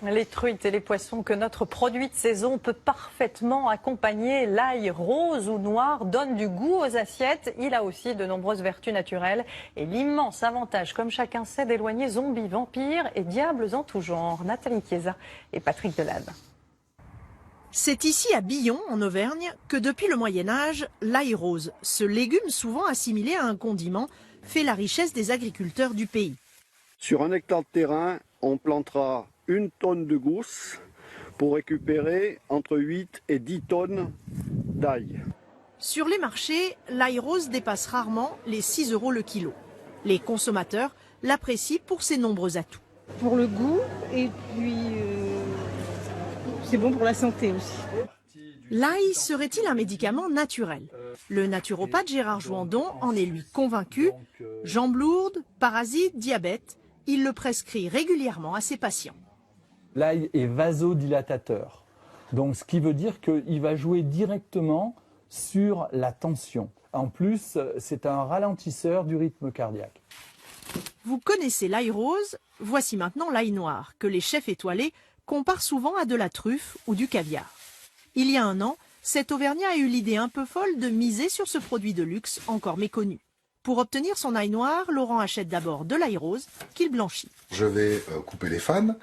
Les truites et les poissons que notre produit de saison peut parfaitement accompagner. L'ail rose ou noir donne du goût aux assiettes. Il a aussi de nombreuses vertus naturelles et l'immense avantage, comme chacun sait, d'éloigner zombies, vampires et diables en tout genre. Nathalie Chiesa et Patrick Delade. C'est ici à Billon, en Auvergne, que depuis le Moyen-Âge, l'ail rose, ce légume souvent assimilé à un condiment, fait la richesse des agriculteurs du pays. Sur 1 hectare de terrain, on plantera 1 tonne de gousses pour récupérer entre 8 et 10 tonnes d'ail. Sur les marchés, l'ail rose dépasse rarement les 6 € le kilo. Les consommateurs l'apprécient pour ses nombreux atouts. Pour le goût et puis c'est bon pour la santé aussi. L'ail serait-il un médicament naturel? Le naturopathe Gérard Jouandon en est lui convaincu. Jambes lourdes, parasites, diabète, il le prescrit régulièrement à ses patients. L'ail est vasodilatateur, donc ce qui veut dire qu'il va jouer directement sur la tension. En plus, c'est un ralentisseur du rythme cardiaque. Vous connaissez l'ail rose, voici maintenant l'ail noir, que les chefs étoilés comparent souvent à de la truffe ou du caviar. Il y a 1 an, cet Auvergnat a eu l'idée un peu folle de miser sur ce produit de luxe encore méconnu. Pour obtenir son ail noir, Laurent achète d'abord de l'ail rose qu'il blanchit. Je vais couper les fans,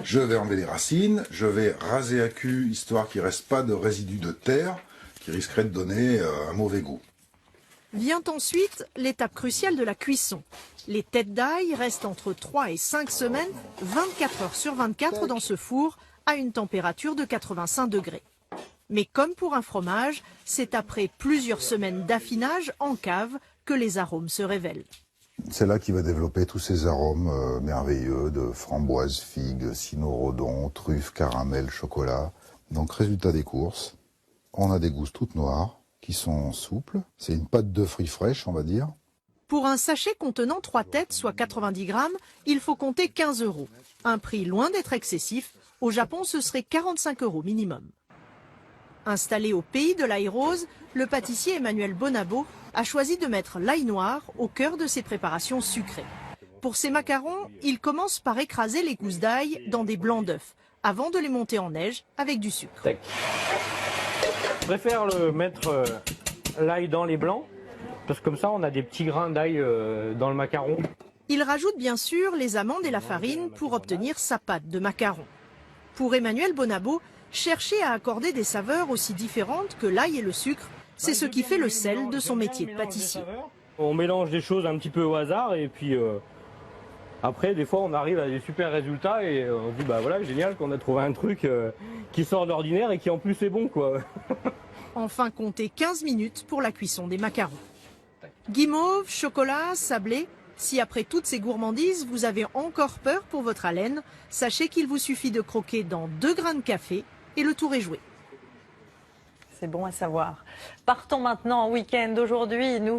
je vais enlever les racines, je vais raser à cul, histoire qu'il ne reste pas de résidus de terre qui risqueraient de donner un mauvais goût. Vient ensuite l'étape cruciale de la cuisson. Les têtes d'ail restent entre 3 et 5 semaines, 24 heures sur 24 dans ce four à une température de 85 degrés. Mais comme pour un fromage, c'est après plusieurs semaines d'affinage en cave que les arômes se révèlent. C'est là qu'il va développer tous ces arômes merveilleux de framboise, figue, cynorhodon, truffe, caramel, chocolat. Donc résultat des courses, on a des gousses toutes noires qui sont souples. C'est une pâte de fruits fraîche, on va dire. Pour un sachet contenant 3 têtes, soit 90 grammes, il faut compter 15 €. Un prix loin d'être excessif. Au Japon, ce serait 45 € minimum. Installé au pays de l'ail rose, le pâtissier Emmanuel Bonabo a choisi de mettre l'ail noir au cœur de ses préparations sucrées. Pour ses macarons, il commence par écraser les gousses d'ail dans des blancs d'œufs, avant de les monter en neige avec du sucre. Je préfère mettre l'ail dans les blancs, parce que comme ça on a des petits grains d'ail dans le macaron. Il rajoute bien sûr les amandes et la farine pour obtenir sa pâte de macaron. Pour Emmanuel Bonabo, chercher à accorder des saveurs aussi différentes que l'ail et le sucre, c'est ce qui fait le sel de son métier de pâtissier. On mélange des choses un petit peu au hasard et puis après des fois on arrive à des super résultats et on se dit bah voilà génial qu'on a trouvé un truc qui sort de l'ordinaire et qui en plus est bon quoi. Enfin comptez 15 minutes pour la cuisson des macarons. Guimauve, chocolat, sablé. Si après toutes ces gourmandises, vous avez encore peur pour votre haleine, sachez qu'il vous suffit de croquer dans 2 grains de café et le tour est joué. C'est bon à savoir. Partons maintenant en week-end. Aujourd'hui, nous